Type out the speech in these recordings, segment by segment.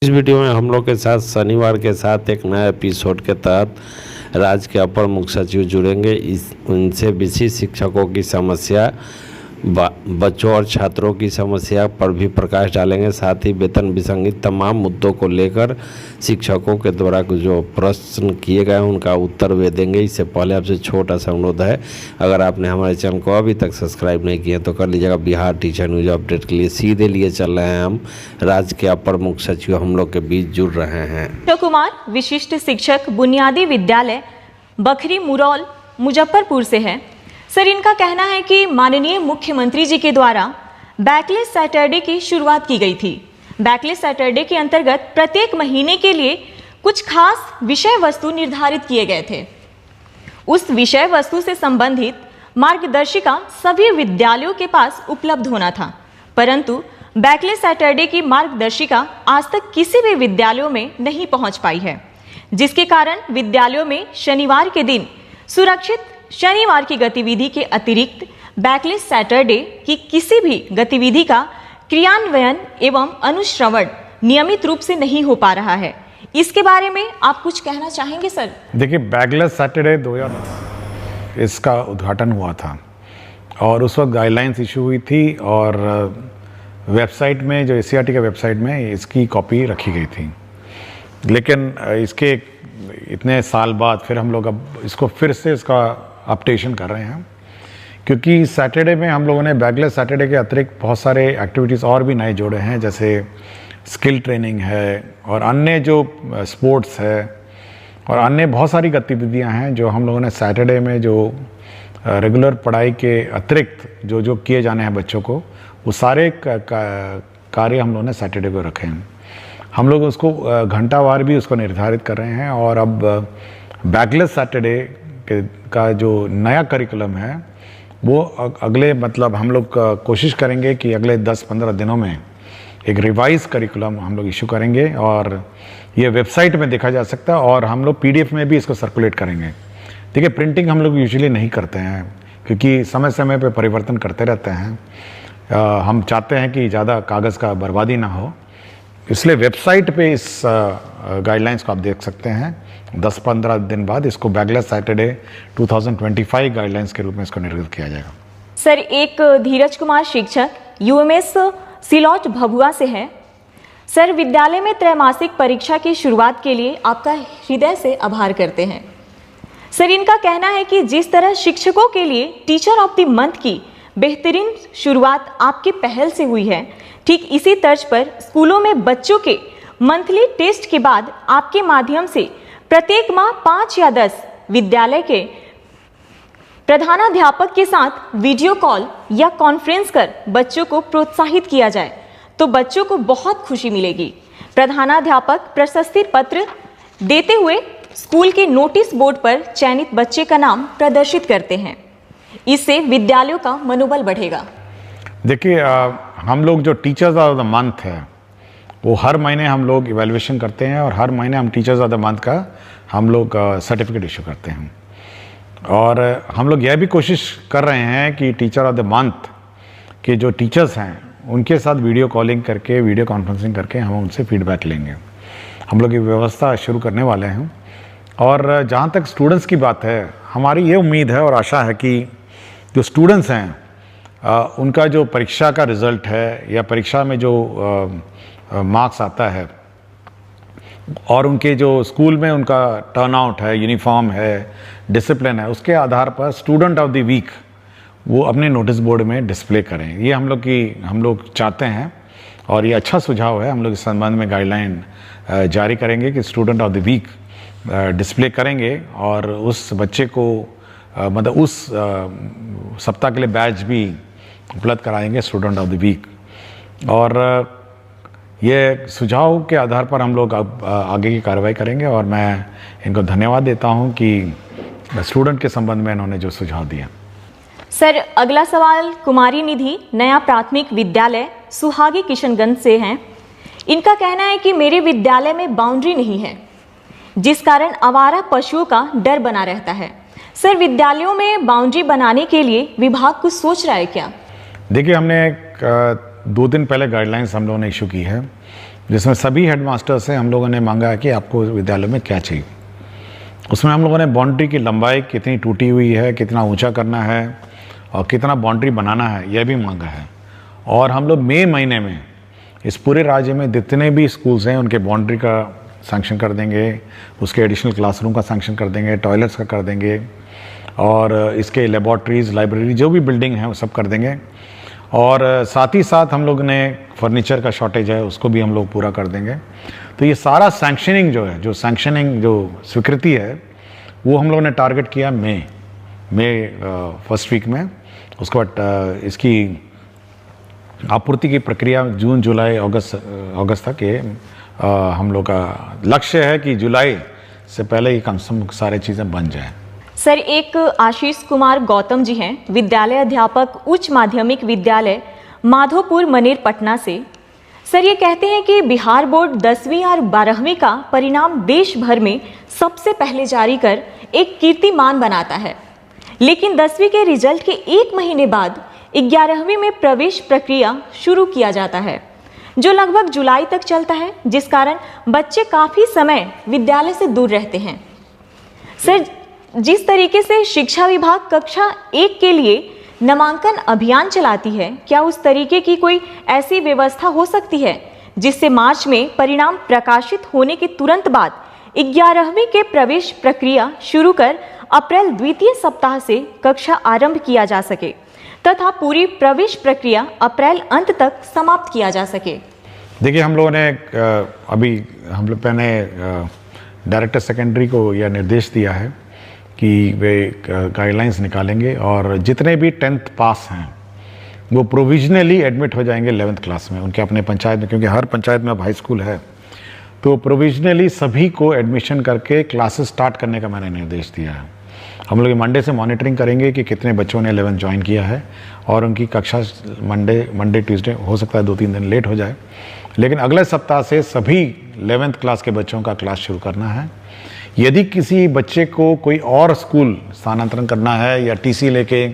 इस वीडियो में हम लोग के साथ शनिवार के साथ एक नया एपिसोड के तहत राज्य के अपर मुख्य सचिव जुड़ेंगे। उनसे विशिष्ट शिक्षकों की समस्या, बच्चों और छात्रों की समस्या पर भी प्रकाश डालेंगे। साथ ही वेतन विसंगत तमाम मुद्दों को लेकर शिक्षकों के द्वारा जो प्रश्न किए गए हैं उनका उत्तर वे देंगे। इससे पहले आपसे छोटा सा अनुरोध है, अगर आपने हमारे चैनल को अभी तक सब्सक्राइब नहीं किया तो कर लीजिएगा। बिहार टीचर न्यूज अपडेट के लिए सीधे लिए चल रहे हैं हम। राज्य के अपर मुख्य सचिव हम लोग के बीच जुड़ रहे हैं। कुमार विशिष्ट शिक्षक, बुनियादी विद्यालय बखरी मुरौल, मुजफ्फरपुर से है। सर, इनका कहना है कि माननीय मुख्यमंत्री जी के द्वारा बैकलेस सैटरडे की शुरुआत की गई थी। बैकलेस सैटरडे के अंतर्गत प्रत्येक महीने के लिए कुछ खास विषय वस्तु निर्धारित किए गए थे। उस विषय वस्तु से संबंधित मार्गदर्शिका सभी विद्यालयों के पास उपलब्ध होना था, परंतु बैकलेस सैटरडे की मार्गदर्शिका आज तक किसी भी विद्यालयों में नहीं पहुंच पाई है, जिसके कारण विद्यालयों में शनिवार के दिन सुरक्षित शनिवार की गतिविधि के अतिरिक्त बैकलेस सैटरडे की किसी भी गतिविधि का क्रियान्वयन एवं अनुश्रवण नियमित रूप से नहीं हो पा रहा है। इसके बारे में आप कुछ कहना चाहेंगे सर? देखिए, बैकलेस सैटरडे 2000 इसका उद्घाटन हुआ था और उस वक्त गाइडलाइंस इशू हुई थी और वेबसाइट में, जो एससीईआरटी के वेबसाइट में इसकी कॉपी रखी गई थी। लेकिन इसके इतने साल बाद फिर हम लोग अब इसको फिर से इसका अपडेशन कर रहे हैं, क्योंकि सैटरडे में हम लोगों ने बैकलेस सैटरडे के अतिरिक्त बहुत सारे एक्टिविटीज़ और भी नए जोड़े हैं, जैसे स्किल ट्रेनिंग है और अन्य जो स्पोर्ट्स है और अन्य बहुत सारी गतिविधियां हैं जो हम लोगों ने सैटरडे में जो रेगुलर पढ़ाई के अतिरिक्त जो किए जाने हैं बच्चों को, वो सारे कार्य हम लोगों ने सैटरडे को रखे हैं। हम लोग उसको घंटावार भी उसको निर्धारित कर रहे हैं और अब बैकलेस सैटरडे का जो नया करिकुलम है वो अगले हम लोग कोशिश करेंगे कि अगले 10-15 दिनों में एक रिवाइज करिकुलम हम लोग इशू करेंगे और ये वेबसाइट में देखा जा सकता है और हम लोग पीडीएफ में भी इसको सर्कुलेट करेंगे। देखिए, प्रिंटिंग हम लोग यूजुअली नहीं करते हैं क्योंकि समय समय पे परिवर्तन करते रहते हैं। हम चाहते हैं कि ज़्यादा कागज़ का बर्बादी ना हो, इसलिए वेबसाइट पे इस गाइडलाइंस को आप देख सकते हैं। 10-15 दिन बाद इसको बैकलेस सैटरडे 2025 गाइडलाइंस के रूप में इसको निर्गत किया जाएगा। सर, एक धीरज कुमार शिक्षक यूएमएस सिलौट भभुआ से है। सर, विद्यालय में त्रैमासिक परीक्षा की शुरुआत के लिए आपका हृदय से आभार करते हैं। सर, इनका कहना है कि जिस तरह शिक्षकों के लिए टीचर ऑफ द मंथ की बेहतरीन शुरुआत आपकी पहल से हुई है, ठीक इसी तर्ज पर स्कूलों में बच्चों के मंथली टेस्ट के बाद आपके माध्यम से प्रत्येक माह 5 या 10 विद्यालय के प्रधानाध्यापक के साथ वीडियो कॉल या कॉन्फ्रेंस कर बच्चों को प्रोत्साहित किया जाए तो बच्चों को बहुत खुशी मिलेगी। प्रधानाध्यापक प्रशस्ति पत्र देते हुए स्कूल के नोटिस बोर्ड पर चयनित बच्चे का नाम प्रदर्शित करते हैं। इससे विद्यालयों का मनोबल बढ़ेगा। देखिए, हम लोग जो टीचर्स ऑफ द मंथ है वो हर महीने हम लोग इवैल्यूएशन करते हैं और हर महीने हम टीचर्स ऑफ द मंथ का हम लोग सर्टिफिकेट इशू करते हैं। और हम लोग यह भी कोशिश कर रहे हैं कि टीचर ऑफ द मंथ के जो टीचर्स हैं उनके साथ वीडियो कॉलिंग करके, वीडियो कॉन्फ्रेंसिंग करके हम उनसे फीडबैक लेंगे। हम लोग ये व्यवस्था शुरू करने वाले हैं। और जहाँ तक स्टूडेंट्स की बात है, हमारी ये उम्मीद है और आशा है कि जो स्टूडेंट्स हैं उनका जो परीक्षा का रिज़ल्ट है या परीक्षा में जो मार्क्स आता है और उनके जो स्कूल में उनका टर्नआउट है, यूनिफॉर्म है, डिसिप्लिन है, उसके आधार पर स्टूडेंट ऑफ द वीक वो अपने नोटिस बोर्ड में डिस्प्ले करें। ये हम लोग चाहते हैं और ये अच्छा सुझाव है। हम लोग इस संबंध में गाइडलाइन जारी करेंगे कि student of the week display करेंगे और उस बच्चे को उस सप्ताह के लिए बैच भी उपलब्ध कराएंगे, स्टूडेंट ऑफ द वीक। और ये सुझाव के आधार पर हम लोग अब आगे की कार्रवाई करेंगे और मैं इनको धन्यवाद देता हूं कि स्टूडेंट के संबंध में इन्होंने जो सुझाव दिया। सर, अगला सवाल कुमारी निधि नया प्राथमिक विद्यालय सुहागी किशनगंज से हैं। इनका कहना है कि मेरे विद्यालय में बाउंड्री नहीं है, जिस कारण आवारा पशुओं का डर बना रहता है। सर, विद्यालयों में बाउंड्री बनाने के लिए विभाग कुछ सोच रहा है क्या? देखिए, हमने 2 दिन पहले गाइडलाइंस हम लोगों ने इशू की है जिसमें सभी हेडमास्टर से हम लोगों ने मांगा है कि आपको विद्यालय में क्या चाहिए। उसमें हम लोगों ने बाउंड्री की लंबाई कितनी टूटी हुई है, कितना ऊंचा करना है और कितना बाउंड्री बनाना है, यह भी मांगा है। और हम लोग मई महीने में इस पूरे राज्य में जितने भी स्कूल्स हैं उनके बाउंड्री का सैंक्शन कर देंगे, उसके एडिशनल क्लासरूम का सैंक्शन कर देंगे, टॉयलेट्स का कर देंगे और इसके लेबॉर्ट्रीज़, लाइब्रेरी, जो भी बिल्डिंग है वो सब कर देंगे। और साथ ही साथ हम लोग ने फर्नीचर का शॉर्टेज है उसको भी हम लोग पूरा कर देंगे। तो ये सारा सैंक्शनिंग जो है, जो स्वीकृति है, वो हम लोगों ने टारगेट किया मई फर्स्ट वीक में। उसके बाद इसकी आपूर्ति की प्रक्रिया जून, जुलाई, अगस्त तक ये हम लोग का लक्ष्य है कि जुलाई से पहले ये कम से कम सारी चीज़ें बन जाएं। सर, एक आशीष कुमार गौतम जी हैं, विद्यालय अध्यापक, उच्च माध्यमिक विद्यालय माधोपुर, मनेर, पटना से। सर, ये कहते हैं कि बिहार बोर्ड 10वीं और 12वीं का परिणाम देश भर में सबसे पहले जारी कर एक कीर्तिमान बनाता है, लेकिन 10वीं के रिजल्ट के 1 महीने बाद 11वीं में प्रवेश प्रक्रिया शुरू किया जाता है, जो लगभग जुलाई तक चलता है, जिस कारण बच्चे काफ़ी समय विद्यालय से दूर रहते हैं। सर, जिस तरीके से शिक्षा विभाग कक्षा 1 के लिए नामांकन अभियान चलाती है, क्या उस तरीके की कोई ऐसी व्यवस्था हो सकती है जिससे मार्च में परिणाम प्रकाशित होने के तुरंत बाद 11वीं के प्रवेश प्रक्रिया शुरू कर अप्रैल द्वितीय सप्ताह से कक्षा आरंभ किया जा सके तथा पूरी प्रवेश प्रक्रिया अप्रैल अंत तक समाप्त किया जा सके? देखिए, हम लोगों ने मैंने डायरेक्टर सेकेंडरी को यह निर्देश दिया है कि वे गाइडलाइंस निकालेंगे और जितने भी 10th पास हैं वो प्रोविजनली एडमिट हो जाएंगे 11th क्लास में उनके अपने पंचायत में, क्योंकि हर पंचायत में अब हाई स्कूल है। तो प्रोविजनली सभी को एडमिशन करके क्लासेस स्टार्ट करने का मैंने निर्देश दिया है। हम लोग मंडे से मॉनिटरिंग करेंगे कि कितने बच्चों ने 11th ज्वाइन किया है और उनकी कक्षा मंडे ट्यूसडे, हो सकता है 2-3 दिन लेट हो जाए, लेकिन अगले सप्ताह से सभी 11th क्लास के बच्चों का क्लास शुरू करना है। यदि किसी बच्चे को कोई और स्कूल स्थानांतरण करना है या टीसी लेके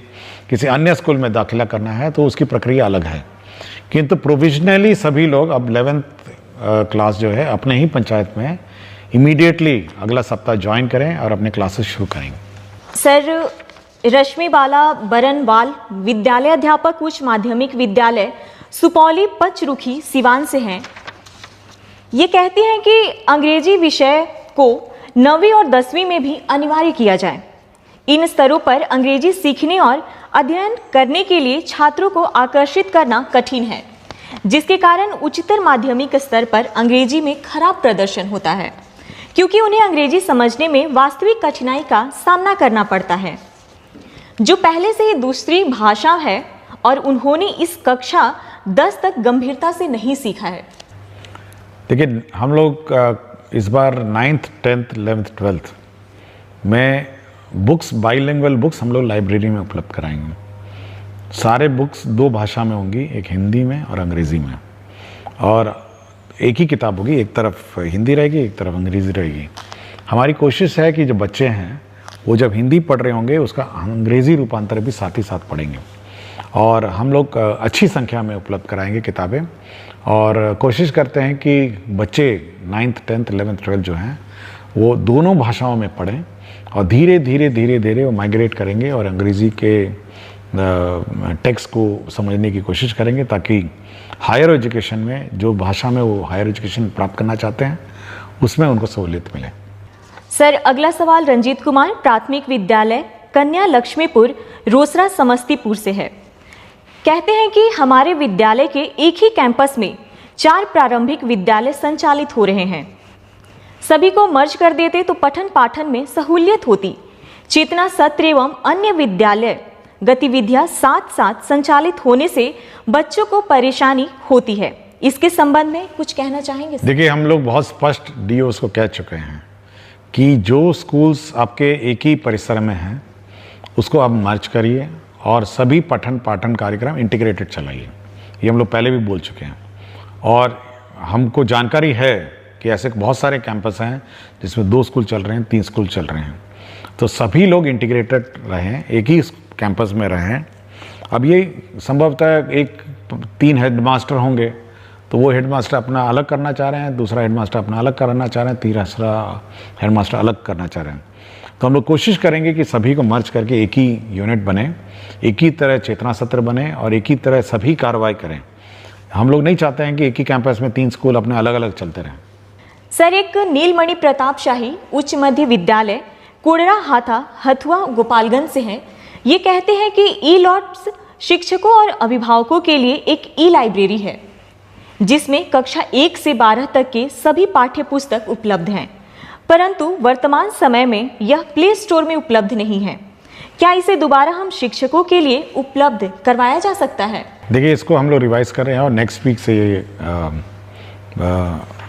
किसी अन्य स्कूल में दाखिला करना है तो उसकी प्रक्रिया अलग है, किंतु प्रोविजनली सभी लोग अब 11th क्लास जो है अपने ही पंचायत में इमीडिएटली अगला सप्ताह ज्वाइन करें और अपने क्लासेस शुरू करेंगे। सर, रश्मि बाला बरनवाल विद्यालय अध्यापक, उच्च माध्यमिक विद्यालय सुपौली, पचरुखी, सिवान से हैं। ये कहती हैं कि अंग्रेजी विषय को 9वीं और 10वीं में भी अनिवार्य किया जाए। इन स्तरों पर अंग्रेजी सीखने और अध्ययन करने के लिए छात्रों को आकर्षित करना कठिन है, जिसके कारण उच्चतर माध्यमिक स्तर पर अंग्रेजी में खराब प्रदर्शन होता है, क्योंकि उन्हें अंग्रेजी समझने में वास्तविक कठिनाई का सामना करना पड़ता है, जो पहले से ही दूसरी भाषा है और उन्होंने इस कक्षा 10 तक गंभीरता से नहीं सीखा है। देखिए, हम लोग इस बार 9th, 10th, 11th, 12th में बुक्स, बाइलिंगुअल बुक्स हम लोग लाइब्रेरी में उपलब्ध कराएंगे। सारे बुक्स 2 भाषा में होंगी, एक हिंदी में और अंग्रेज़ी में, और एक ही किताब होगी, एक तरफ हिंदी रहेगी, एक तरफ अंग्रेज़ी रहेगी। हमारी कोशिश है कि जो बच्चे हैं वो जब हिंदी पढ़ रहे होंगे उसका अंग्रेज़ी रूपांतर भी साथ ही साथ पढ़ेंगे, और हम लोग अच्छी संख्या में उपलब्ध कराएंगे किताबें, और कोशिश करते हैं कि बच्चे 9th, 10th, 11th, 12th जो हैं वो दोनों भाषाओं में पढ़ें, और धीरे धीरे वो माइग्रेट करेंगे और अंग्रेज़ी के टेक्स्ट को समझने की कोशिश करेंगे, ताकि हायर एजुकेशन में जो भाषा में वो हायर एजुकेशन प्राप्त करना चाहते हैं उसमें उनको सहूलियत मिले। सर, अगला सवाल रंजीत कुमार, प्राथमिक विद्यालय कन्या लक्ष्मीपुर, रोसड़ा, समस्तीपुर से है। कहते हैं कि हमारे विद्यालय के एक ही कैंपस में 4 प्रारंभिक विद्यालय संचालित हो रहे हैं। सभी को मर्ज कर देते तो पठन पाठन में सहूलियत होती। चेतना सत्र एवं अन्य विद्यालय गतिविधियां साथ साथ संचालित होने से बच्चों को परेशानी होती है। इसके संबंध में कुछ कहना चाहेंगे? देखिए, हम लोग बहुत स्पष्ट डीओस को कह चुके हैं कि जो स्कूल्स आपके एक ही परिसर में हैं उसको आप मर्ज करिए और सभी पठन पाठन कार्यक्रम इंटीग्रेटेड चलाइए। ये हम लोग पहले भी बोल चुके हैं, और हमको जानकारी है कि ऐसे बहुत सारे कैंपस हैं जिसमें 2 स्कूल चल रहे हैं, 3 स्कूल चल रहे हैं, तो सभी लोग इंटीग्रेटेड रहें, एक ही कैंपस में रहें। अब ये संभवतः 3 हेडमास्टर होंगे तो वो हेडमास्टर अपना अलग करना चाह रहे हैं, दूसरा हेडमास्टर अपना अलग करना चाह रहे हैं, तीसरा हेडमास्टर अलग करना चाह रहे हैं। तो हम लोग कोशिश करेंगे कि सभी को मर्ज करके एक ही यूनिट बने, एक ही तरह चेतना सत्र बने और एक ही तरह सभी कार्रवाई करें। हम लोग नहीं चाहते हैं कि एक ही कैंपस में 3 स्कूल अपने अलग अलग चलते रहें। सर, एक नीलमणि प्रताप शाही उच्च मध्य विद्यालय कुड़रा हाथा हथुआ गोपालगंज से हैं। ये कहते हैं कि ई लॉट्स शिक्षकों और अभिभावकों के लिए एक ई लाइब्रेरी है जिसमें कक्षा 1 से 12 तक के सभी पाठ्य पुस्तक उपलब्ध हैं, परंतु वर्तमान समय में यह प्ले स्टोर में उपलब्ध नहीं है। क्या इसे दोबारा हम शिक्षकों के लिए उपलब्ध करवाया जा सकता है? देखिए, इसको हम लोग रिवाइज कर रहे हैं और नेक्स्ट वीक से ये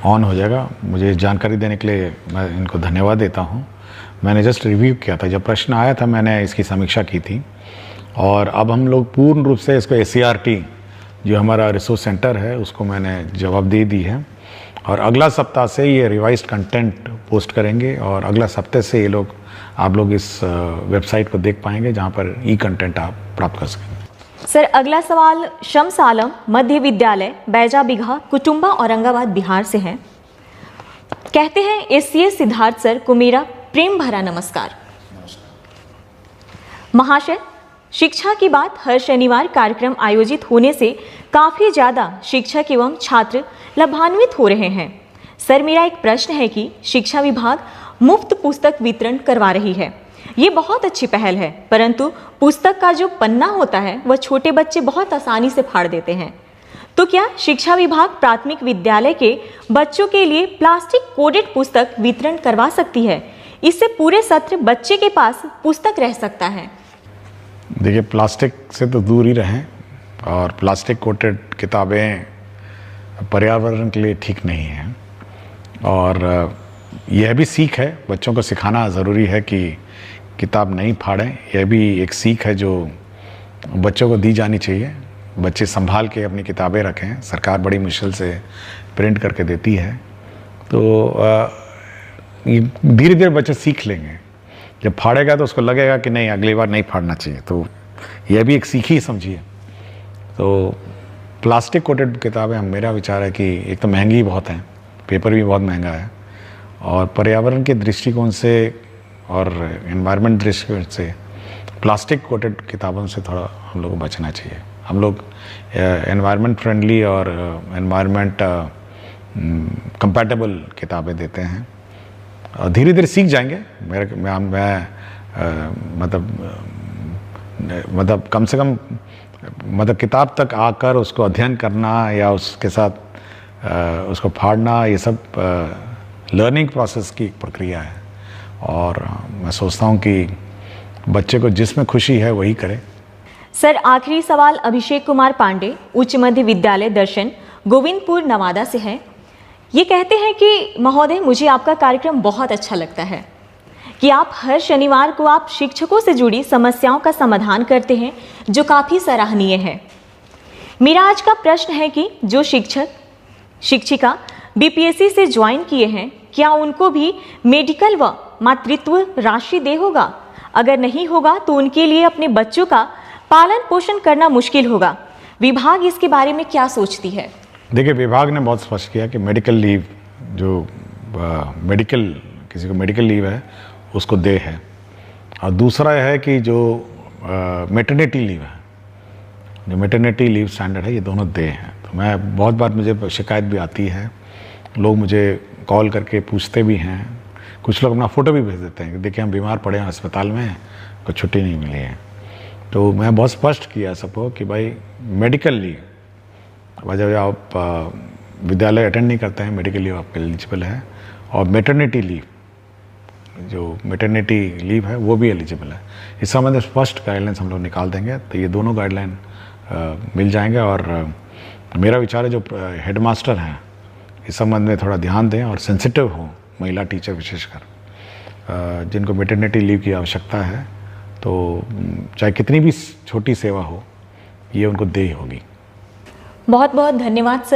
ऑन हो जाएगा। मुझे जानकारी देने के लिए मैं इनको धन्यवाद देता हूँ। मैंने जस्ट रिव्यू किया था, जब प्रश्न आया था मैंने इसकी समीक्षा की थी और अब हम लोग पूर्ण रूप से इसको SCRT जो हमारा रिसोर्स सेंटर है उसको मैंने जवाब दे दी है और अगला सप्ताह से ये रिवाइज्ड कंटेंट पोस्ट करेंगे और अगला सप्ताह से ये लोग आप लोग इस वेबसाइट को देख पाएंगे जहाँ पर ई कंटेंट आप प्राप्त कर सकेंगे। सर, अगला सवाल शम्स आलम मध्य विद्यालय बैजा बिघा कुटुंबा औरंगाबाद बिहार से है। कहते हैं SCS सिद्धार्थ सर को मेरा प्रेम भरा नमस्कार। महाशय, शिक्षा की बात हर शनिवार कार्यक्रम आयोजित होने से काफ़ी ज़्यादा शिक्षक एवं छात्र लाभान्वित हो रहे हैं। सर, मेरा एक प्रश्न है कि शिक्षा विभाग मुफ्त पुस्तक वितरण करवा रही है, ये बहुत अच्छी पहल है, परंतु पुस्तक का जो पन्ना होता है वह छोटे बच्चे बहुत आसानी से फाड़ देते हैं। तो क्या शिक्षा विभाग प्राथमिक विद्यालय के बच्चों के लिए प्लास्टिक कोडेड पुस्तक वितरण करवा सकती है? इससे पूरे सत्र बच्चे के पास पुस्तक रह सकता है। देखिए, प्लास्टिक से तो दूर ही रहें और प्लास्टिक कोटेड किताबें पर्यावरण के लिए ठीक नहीं हैं और यह भी सीख है, बच्चों को सिखाना ज़रूरी है कि किताब नहीं फाड़ें। यह भी एक सीख है जो बच्चों को दी जानी चाहिए। बच्चे संभाल के अपनी किताबें रखें, सरकार बड़ी मुश्किल से प्रिंट करके देती है, तो धीरे धीरे बच्चे सीख लेंगे। जब फाड़ेगा तो उसको लगेगा कि नहीं, अगली बार नहीं फाड़ना चाहिए, तो यह भी एक सीख ही समझिए। तो प्लास्टिक कोटेड किताबें, मेरा विचार है कि एक तो महंगी बहुत हैं, पेपर भी बहुत महंगा है और पर्यावरण के दृष्टिकोण से और एनवायरनमेंट दृष्टिकोण से प्लास्टिक कोटेड किताबों से थोड़ा हम लोग को बचना चाहिए। हम लोग एनवायरनमेंट फ्रेंडली और एनवायरनमेंट कंपैटिबल किताबें देते हैं और धीरे धीरे सीख जाएंगे। मतलब कम से कम मतलब किताब तक आकर उसको अध्ययन करना या उसके साथ उसको फाड़ना, ये सब लर्निंग प्रोसेस की प्रक्रिया है और मैं सोचता हूँ कि बच्चे को जिसमें खुशी है वही करे। सर, आखिरी सवाल अभिषेक कुमार पांडे उच्च मध्य विद्यालय दर्शन गोविंदपुर नवादा से है। ये कहते हैं कि महोदय, मुझे आपका कार्यक्रम बहुत अच्छा लगता है कि आप हर शनिवार को आप शिक्षकों से जुड़ी समस्याओं का समाधान करते हैं, जो काफ़ी सराहनीय है। मेरा आज का प्रश्न है कि जो शिक्षक शिक्षिका BPSC से ज्वाइन किए हैं, क्या उनको भी मेडिकल व मातृत्व राशि दे होगा? अगर नहीं होगा तो उनके लिए अपने बच्चों का पालन पोषण करना मुश्किल होगा। विभाग इसके बारे में क्या सोचती है? देखिए, विभाग ने बहुत स्पष्ट किया कि मेडिकल लीव जो किसी को मेडिकल लीव है उसको दे है और दूसरा है कि जो मैटरनिटी लीव है, जो मैटरनिटी लीव स्टैंडर्ड है, ये दोनों दे हैं। तो मैं बहुत बार मुझे शिकायत भी आती है, लोग मुझे कॉल करके पूछते भी हैं, कुछ लोग अपना फ़ोटो भी भेज देते हैं कि देखिए हम बीमार पड़े हैं अस्पताल में, कोई छुट्टी नहीं मिली है। तो मैं बहुत स्पष्ट किया सबको कि भाई मेडिकल लीव, जब आप विद्यालय अटेंड नहीं करते हैं, मेडिकल लीव आपके एलिजिबल है और मैटरनिटी लीव, जो मैटरनिटी लीव है वो भी एलिजिबल है। इस संबंध में स्पष्ट गाइडलाइंस हम लोग निकाल देंगे, तो ये दोनों गाइडलाइन मिल जाएंगे और मेरा विचार है जो हेडमास्टर हैं इस संबंध में थोड़ा ध्यान दें और सेंसिटिव हो, महिला टीचर विशेषकर जिनको मैटरनिटी लीव की आवश्यकता है, तो चाहे कितनी भी छोटी सेवा हो, ये उनको देय होगी। बहुत बहुत धन्यवाद सर।